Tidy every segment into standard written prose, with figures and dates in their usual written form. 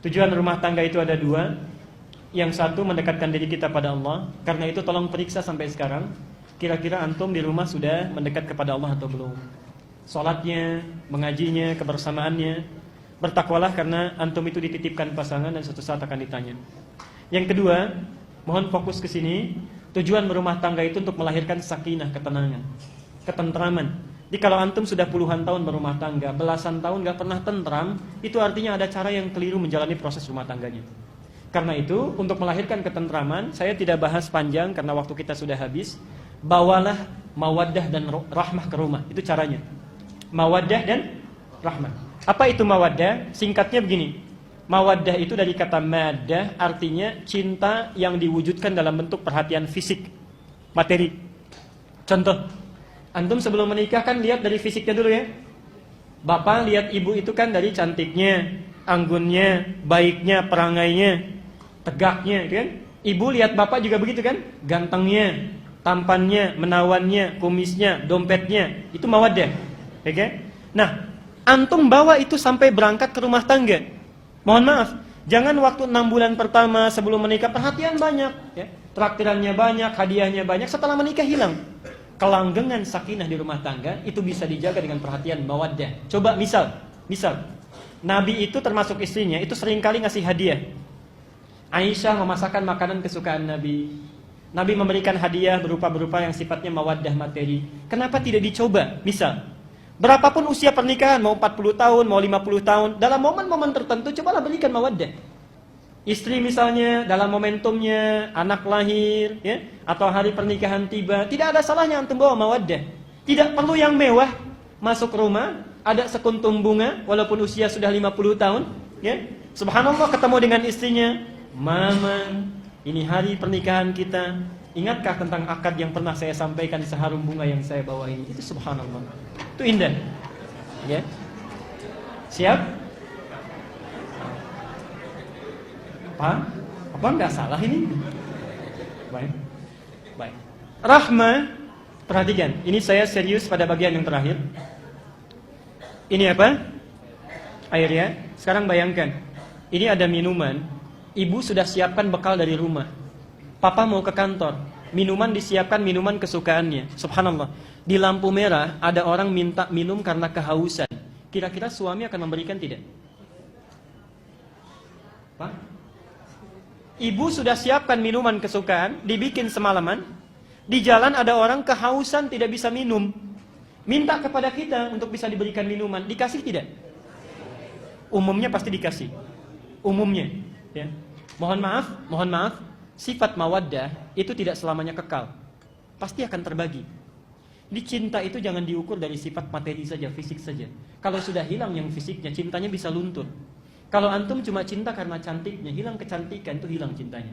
Tujuan rumah tangga itu ada dua. Yang satu mendekatkan diri kita pada Allah. Karena itu tolong periksa sampai sekarang, kira-kira antum di rumah sudah mendekat kepada Allah atau belum. Salatnya, mengajinya, kebersamaannya. Bertakwalah karena antum itu dititipkan pasangan dan suatu saat akan ditanya. Yang kedua, mohon fokus ke sini. Tujuan berumah tangga itu untuk melahirkan sakinah, ketenangan, ketentraman. Jadi kalau antum sudah puluhan tahun berumah tangga, belasan tahun gak pernah tentram, itu artinya ada cara yang keliru menjalani proses rumah tangganya. Karena itu, untuk melahirkan ketentraman, saya tidak bahas panjang karena waktu kita sudah habis. Bawalah mawaddah dan rahmah ke rumah. Itu caranya. Mawaddah dan rahmah. Apa itu mawaddah? Singkatnya begini. Mawaddah itu dari kata maddah, artinya cinta yang diwujudkan dalam bentuk perhatian fisik, materi. Contoh, antum sebelum menikah kan lihat dari fisiknya dulu ya. Bapak lihat ibu itu kan dari cantiknya, anggunnya, baiknya, perangainya, tegaknya, gitu kan? Ibu lihat bapak juga begitu kan? Gantengnya, tampannya, menawannya, kumisnya, dompetnya. Itu mawaddah. Oke? Nah, antum bawa itu sampai berangkat ke rumah tangga. Mohon maaf, jangan waktu 6 bulan pertama sebelum menikah perhatian banyak, ya. Traktirannya banyak, hadiahnya banyak, setelah menikah hilang. Kelanggengan sakinah di rumah tangga itu bisa dijaga dengan perhatian mawaddah. Coba misal Nabi itu termasuk istrinya itu seringkali ngasih hadiah. Aisyah memasakkan makanan kesukaan Nabi. Nabi memberikan hadiah berupa yang sifatnya mawaddah materi. Kenapa tidak dicoba? Misal, berapapun usia pernikahan, mau 40 tahun, mau 50 tahun, dalam momen-momen tertentu cobalah berikan mawaddah. Istri misalnya dalam momentumnya anak lahir, ya, atau hari pernikahan tiba, tidak ada salahnya antum bawa mawaddah. Tidak perlu yang mewah. Masuk rumah ada sekuntum bunga walaupun usia sudah 50 tahun, ya. Subhanallah ketemu dengan istrinya, "Mama, ini hari pernikahan kita. Ingatkah tentang akad yang pernah saya sampaikan seharum bunga yang saya bawa ini?" Itu subhanallah. Itu indah. Ya. Siap? Apa enggak salah ini? Baik. Rahmah, perhatikan. Ini saya serius pada bagian yang terakhir. Ini apa? Air ya. Sekarang bayangkan. Ini ada minuman. Ibu sudah siapkan bekal dari rumah. Papa mau ke kantor. Minuman disiapkan, minuman kesukaannya. Subhanallah. Di lampu merah ada orang minta minum karena kehausan. Kira-kira suami akan memberikan tidak? Pak? Ibu sudah siapkan minuman kesukaan, dibikin semalaman. Di jalan ada orang kehausan tidak bisa minum. Minta kepada kita untuk bisa diberikan minuman. Dikasih tidak? Umumnya pasti dikasih. Umumnya. Ya. Mohon maaf. Sifat mawaddah itu tidak selamanya kekal. Pasti akan terbagi. Di cinta itu jangan diukur dari sifat materi saja, fisik saja. Kalau sudah hilang yang fisiknya, cintanya bisa luntur. Kalau antum cuma cinta karena cantiknya, hilang kecantikan, itu hilang cintanya.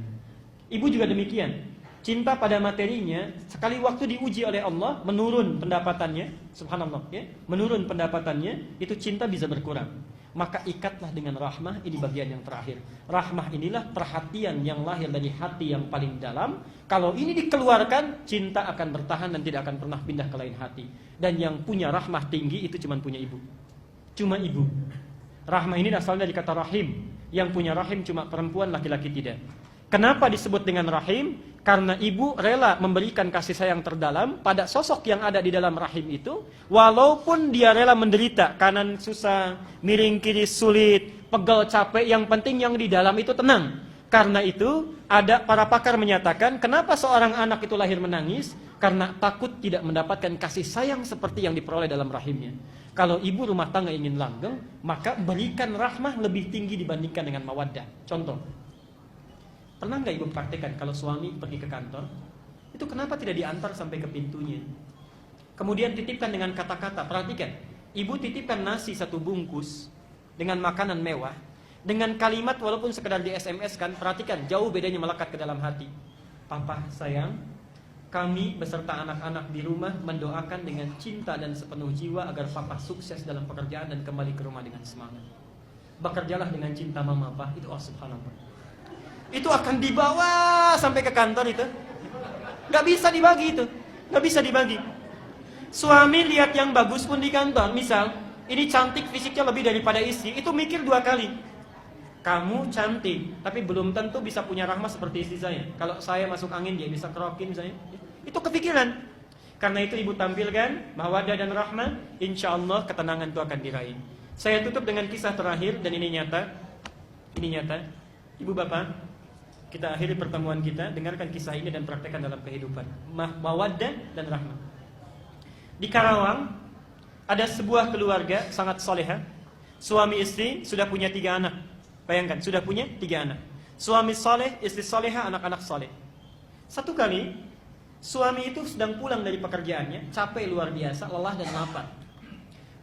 Ibu juga demikian. Cinta pada materinya, sekali waktu diuji oleh Allah, menurun pendapatannya, subhanallah, ya, menurun pendapatannya, itu cinta bisa berkurang. Maka ikatlah dengan rahmah, ini bagian yang terakhir. Rahmah inilah perhatian yang lahir dari hati yang paling dalam. Kalau ini dikeluarkan, cinta akan bertahan dan tidak akan pernah pindah ke lain hati. Dan yang punya rahmah tinggi itu cuma punya ibu. Cuma ibu. Rahmah ini asalnya dari kata rahim. Yang punya rahim cuma perempuan, laki-laki tidak. Kenapa disebut dengan rahim? Karena ibu rela memberikan kasih sayang terdalam pada sosok yang ada di dalam rahim itu. Walaupun dia rela menderita, kanan susah, miring kiri sulit, pegel capek, yang penting yang di dalam itu tenang. Karena itu ada para pakar menyatakan, kenapa seorang anak itu lahir menangis? Karena takut tidak mendapatkan kasih sayang seperti yang diperoleh dalam rahimnya. Kalau ibu rumah tangga ingin langgeng, maka berikan rahmah lebih tinggi dibandingkan dengan mawaddah. Contoh, pernah nggak ibu praktekkan kalau suami pergi ke kantor, itu kenapa tidak diantar sampai ke pintunya? Kemudian titipkan dengan kata-kata, perhatikan, ibu titipkan nasi 1 bungkus dengan makanan mewah, dengan kalimat walaupun sekedar di SMS kan, perhatikan, jauh bedanya melekat ke dalam hati. Papa sayang, kami beserta anak-anak di rumah mendoakan dengan cinta dan sepenuh jiwa agar papa sukses dalam pekerjaan dan kembali ke rumah dengan semangat. Bekerjalah dengan cinta mama, Pak. Itu subhanallah. Itu akan dibawa sampai ke kantor itu. Gak bisa dibagi itu. Gak bisa dibagi. Suami lihat yang bagus pun di kantor, misal ini cantik fisiknya lebih daripada istri, itu mikir 2 kali. Kamu cantik, tapi belum tentu bisa punya rahmah seperti istri saya. Kalau saya masuk angin, dia bisa kerokin misalnya. Itu kepikiran. Karena itu ibu tampilkan mawaddah dan rahmah, insya Allah ketenangan itu akan diraih. Saya tutup dengan kisah terakhir, dan ini nyata. Ini nyata. Ibu bapak, kita akhiri pertemuan kita, dengarkan kisah ini dan praktekkan dalam kehidupan. Mawaddah dan rahmah. Di Karawang, ada sebuah keluarga sangat soleha. Suami istri sudah punya 3 anak. Bayangkan, sudah punya 3 anak. Suami soleh, istri soleha, anak-anak soleh. Satu kali, suami itu sedang pulang dari pekerjaannya, capek luar biasa, lelah dan lapar.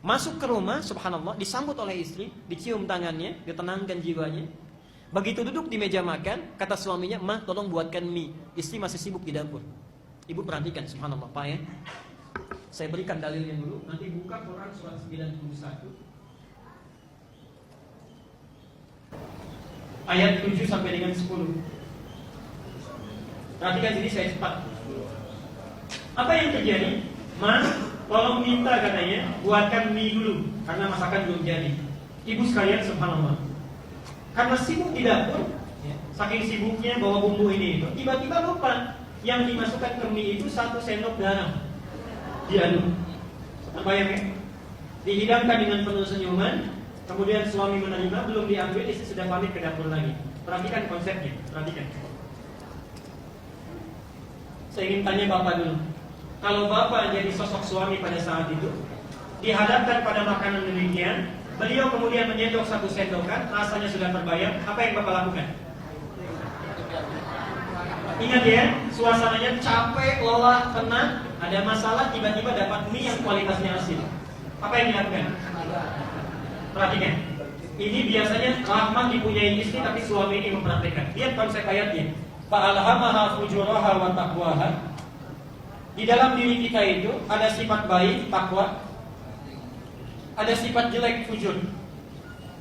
Masuk ke rumah, subhanallah, disambut oleh istri, dicium tangannya, ditenangkan jiwanya. Begitu duduk di meja makan, kata suaminya, "Mah, tolong buatkan mie." Istri masih sibuk di dapur. Ibu perhatikan, subhanallah, Pak ya. Saya berikan dalilnya dulu, nanti buka Quran surat 91. Ayat 7 sampai dengan 10. Perhatikan sini, saya cepat. Apa yang terjadi? Mas, tolong minta katanya, buatkan mie dulu, karena masakan belum jadi. Ibu sekalian, subhanallah, karena sibuk di dapur, saking sibuknya bawa bumbu ini itu, tiba-tiba lupa yang dimasukkan ke mie itu 1 sendok garam. Diaduk. Terbayang ya? Dihidangkan dengan penuh senyuman. Kemudian suami menerima, belum diambil, istri sudah pamit ke dapur lagi. Perhatikan konsepnya, perhatikan. Saya ingin tanya bapak dulu. Kalau bapak jadi sosok suami pada saat itu, dihadapkan pada makanan demikian, beliau kemudian menyendok 1 sendokan, rasanya sudah terbayang, apa yang bapak lakukan? Ingat ya, suasananya capek, lelah, penat, ada masalah, tiba-tiba dapat mie yang kualitasnya asin. Apa yang dilakukan? Perhatikan, ini biasanya rahmah dipunyai istri, tapi suami ini mempraktikkan. Lihat konsep ayatnya. Fa'alhamaha fujuraha wa taqwaha. Di dalam diri kita itu ada sifat baik, takwa, ada sifat jelek, fujur.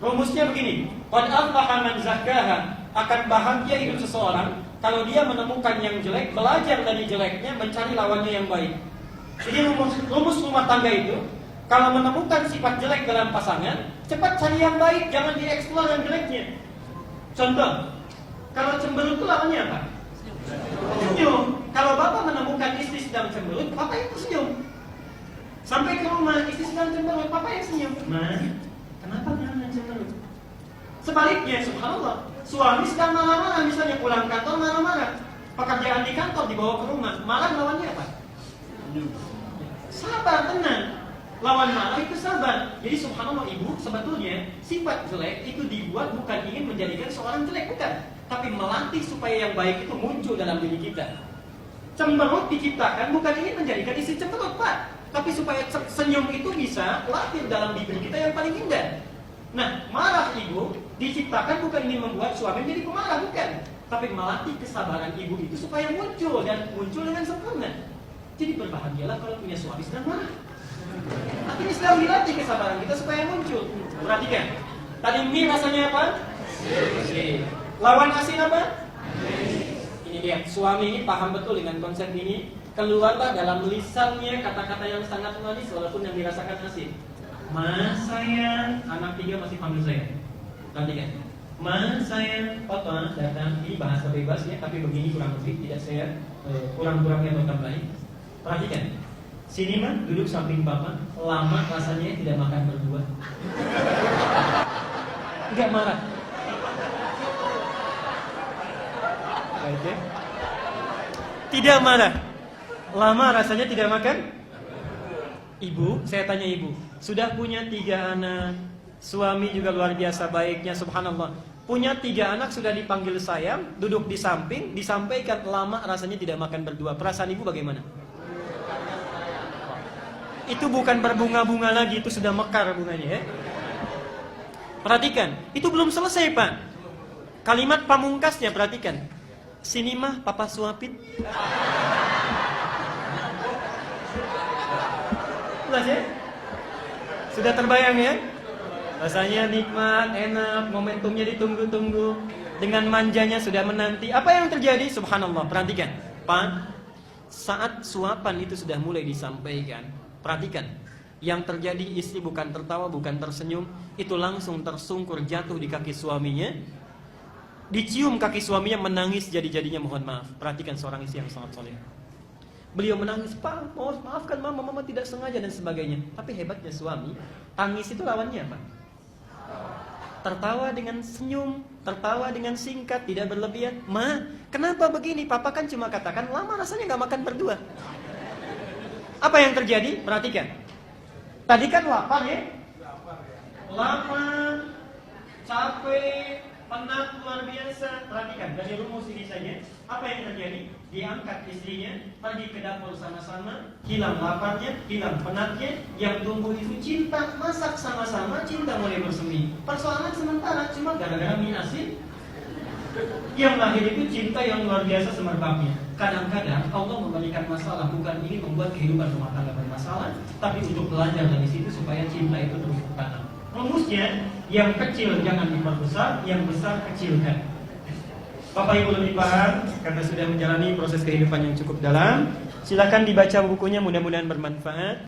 Rumusnya begini, qad aflaha man zakkaha. Akan bahagia hidup seseorang kalau dia menemukan yang jelek, belajar dari jeleknya, mencari lawannya yang baik. Jadi rumus rumah tangga itu, kalau menemukan sifat jelek dalam pasangan, cepat cari yang baik, jangan dieksplor yang jeleknya. Contoh, kalau cemberut itu lawannya apa? Senyum. Kalau bapak menemukan istri sedang cemberut, bapak itu senyum. Sampai ke rumah, istri sedang cemberut, bapak yang senyum. Ma, kenapa jangan cemberut? Sebaliknya, subhanallah, suami sedang marah-marah, misalnya pulang kantor marah-marah, pekerjaan di kantor dibawa ke rumah, marah lawannya apa? Sabar, tenang. Lawan marah itu sabar. Jadi subhanallah ibu, sebetulnya sifat jelek itu dibuat bukan ingin menjadikan seorang jelek, bukan, tapi melatih supaya yang baik itu muncul dalam diri kita. Cemberut diciptakan bukan ingin menjadikan istri cemberut, Pak, tapi supaya senyum itu bisa lahir dalam diri kita yang paling indah. Nah, marah ibu diciptakan bukan ingin membuat suami menjadi pemarah, bukan, tapi melatih kesabaran ibu itu supaya muncul dan muncul dengan sempurna. Jadi berbahagialah kalau punya suami sedang marah. Artinya sedang dilatih kesabaran kita supaya muncul. Perhatikan, tadi mie rasanya apa? Lawan asin apa? Ini dia, suami ini paham betul dengan konsep ini. Keluarlah dalam lisannya kata-kata yang sangat manis walaupun yang dirasakan asin. Mas sayang, anak 3 masih panggil saya. Perhatikan, Mas sayang, papa datang. Ini bahasa bebas ya, tapi begini kurang lebih, tidak saya kurang-kurangnya atau tambahin. Perhatikan, sini mah duduk samping bapak, lama rasanya tidak makan berdua. Enggak marah. Baik ya. Tidak marah. Lama rasanya tidak makan. Ibu, saya tanya ibu, sudah punya 3 anak, suami juga luar biasa baiknya, subhanallah. Punya 3 anak sudah dipanggil sayang, duduk di samping, disampaikan lama rasanya tidak makan berdua. Perasaan ibu bagaimana? Itu bukan berbunga-bunga lagi, itu sudah mekar bunganya ya. Perhatikan, itu belum selesai Pak. Kalimat pamungkasnya perhatikan. Sini mah papa suapin. Jelas ya? Sudah terbayang ya? Rasanya nikmat, enak, momentumnya ditunggu-tunggu. Dengan manjanya sudah menanti. Apa yang terjadi? Subhanallah, perhatikan Pak, saat suapan itu sudah mulai disampaikan, perhatikan, yang terjadi istri bukan tertawa, bukan tersenyum, itu langsung tersungkur jatuh di kaki suaminya. Dicium kaki suaminya, menangis jadi-jadinya mohon maaf. Perhatikan seorang istri yang sangat soleh. Beliau menangis, "Pak, maafkan mama tidak sengaja," dan sebagainya. Tapi hebatnya suami, tangis itu lawannya apa? Tertawa dengan senyum, tertawa dengan singkat, tidak berlebihan. "Ma, kenapa begini? Papa kan cuma katakan lama rasanya gak makan berdua." Apa yang terjadi? Perhatikan. Tadi kan lapar ya? Lapar, capek, penat luar biasa. Perhatikan, dari rumus ini saja. Apa yang terjadi? Diangkat istrinya, pergi ke dapur sama-sama, hilang laparnya, hilang penatnya. Yang tumbuh itu cinta, masak sama-sama, cinta mulai bersemi. Persoalan sementara, cuma gara-gara mie asin. Yang lahir itu cinta yang luar biasa semerbaknya. Kadang-kadang Allah memberikan masalah bukan ini membuat kehidupan rumah tangga bermasalah, tapi untuk belajar dari situ supaya cinta itu terus bertanam. Rumusnya, yang kecil jangan diperbesar, yang besar kecilkan. Bapak Ibu lebih paham karena sudah menjalani proses kehidupan yang cukup dalam. Silakan dibaca bukunya, mudah-mudahan bermanfaat.